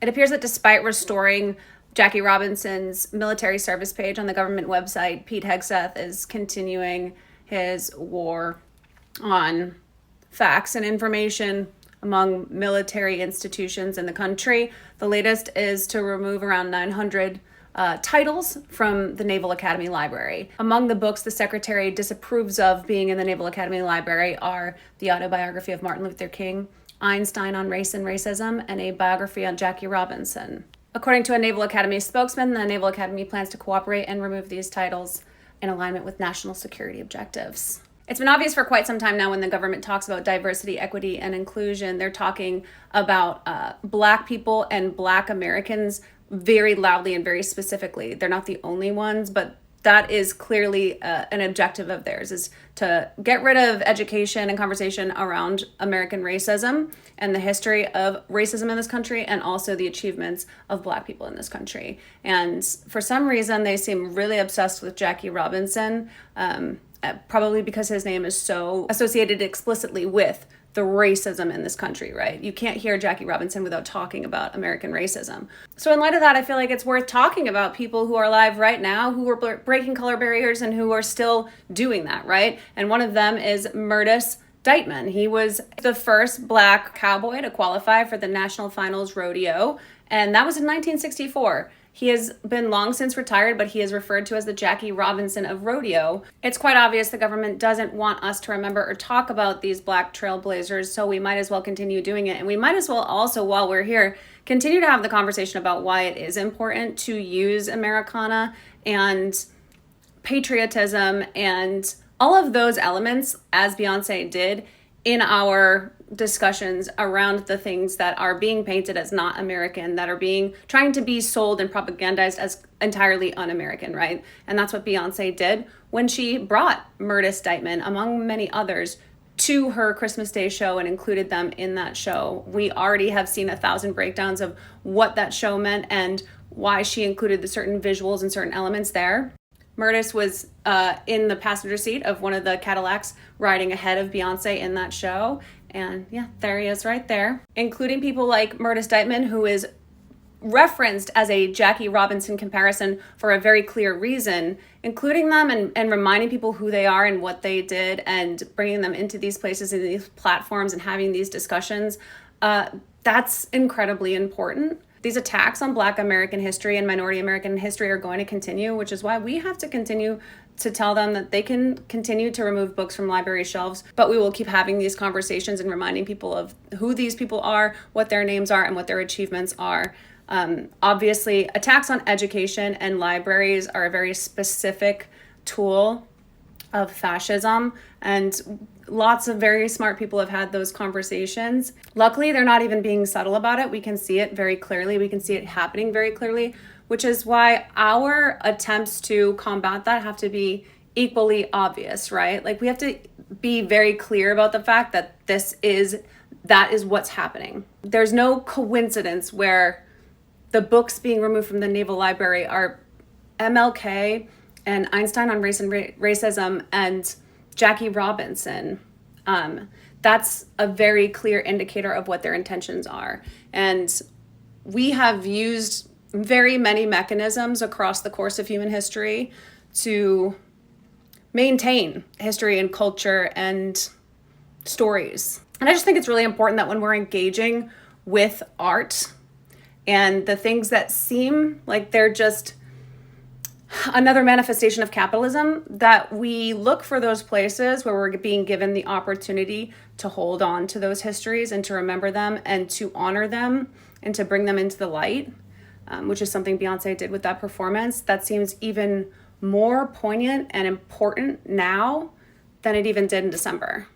It appears that despite restoring Jackie Robinson's military service page on the government website, Pete Hegseth is continuing his war on facts and information among military institutions in the country. The latest is to remove around 900 titles from the Naval Academy Library. Among the books the secretary disapproves of being in the Naval Academy Library are the autobiography of Martin Luther King, Einstein on Race and Racism, and a biography on Jackie Robinson. According to a Naval Academy spokesman, the Naval Academy plans to cooperate and remove these titles in alignment with national security objectives. It's been obvious for quite some time now when the government talks about diversity, equity, and inclusion, they're talking about Black people and Black Americans very loudly and very specifically. They're not the only ones, but that is clearly an objective of theirs, is to get rid of education and conversation around American racism and the history of racism in this country, and also the achievements of Black people in this country. And for some reason, they seem really obsessed with Jackie Robinson, probably because his name is so associated explicitly with the racism in this country, right? You can't hear Jackie Robinson without talking about American racism. So in light of that, I feel like it's worth talking about people who are alive right now, who were breaking color barriers and who are still doing that, right? And one of them is Myrtis Dightman. He was the first Black cowboy to qualify for the National Finals Rodeo, and that was in 1964. He has been long since retired, but he is referred to as the Jackie Robinson of rodeo. It's quite obvious the government doesn't want us to remember or talk about these Black trailblazers, so we might as well continue doing it. And we might as well also, while we're here, continue to have the conversation about why it is important to use Americana and patriotism and all of those elements, as Beyonce did, in our discussions around the things that are being painted as not American, that are trying to be sold and propagandized as entirely un-American, right? And that's what Beyonce did when she brought Myrtis Dightman, among many others, to her Christmas Day show and included them in that show. We already have seen 1,000 breakdowns of what that show meant and why she included the certain visuals and certain elements there. Myrtis was in the passenger seat of one of the Cadillacs riding ahead of Beyonce in that show. And yeah, there he is right there. Including people like Myrtis Dightman, who is referenced as a Jackie Robinson comparison for a very clear reason, including them and reminding people who they are and what they did and bringing them into these places and these platforms and having these discussions. That's incredibly important. These attacks on Black American history and minority American history are going to continue, which is why we have to continue to tell them that they can continue to remove books from library shelves, but we will keep having these conversations and reminding people of who these people are, what their names are, and what their achievements are. Obviously, attacks on education and libraries are a very specific tool of fascism, and lots of very smart people have had those conversations. Luckily, they're not even being subtle about it. We can see it very clearly. We can see it happening very clearly, which is why our attempts to combat that have to be equally obvious, right? Like, we have to be very clear about the fact that that is what's happening. There's no coincidence where the books being removed from the Naval Library are MLK and Einstein on Race and Racism and Jackie Robinson. That's a very clear indicator of what their intentions are. And we have used very many mechanisms across the course of human history to maintain history and culture and stories. And I just think it's really important that when we're engaging with art and the things that seem like they're just another manifestation of capitalism, that we look for those places where we're being given the opportunity to hold on to those histories and to remember them and to honor them and to bring them into the light, which is something Beyonce did with that performance. That seems even more poignant and important now than it even did in December.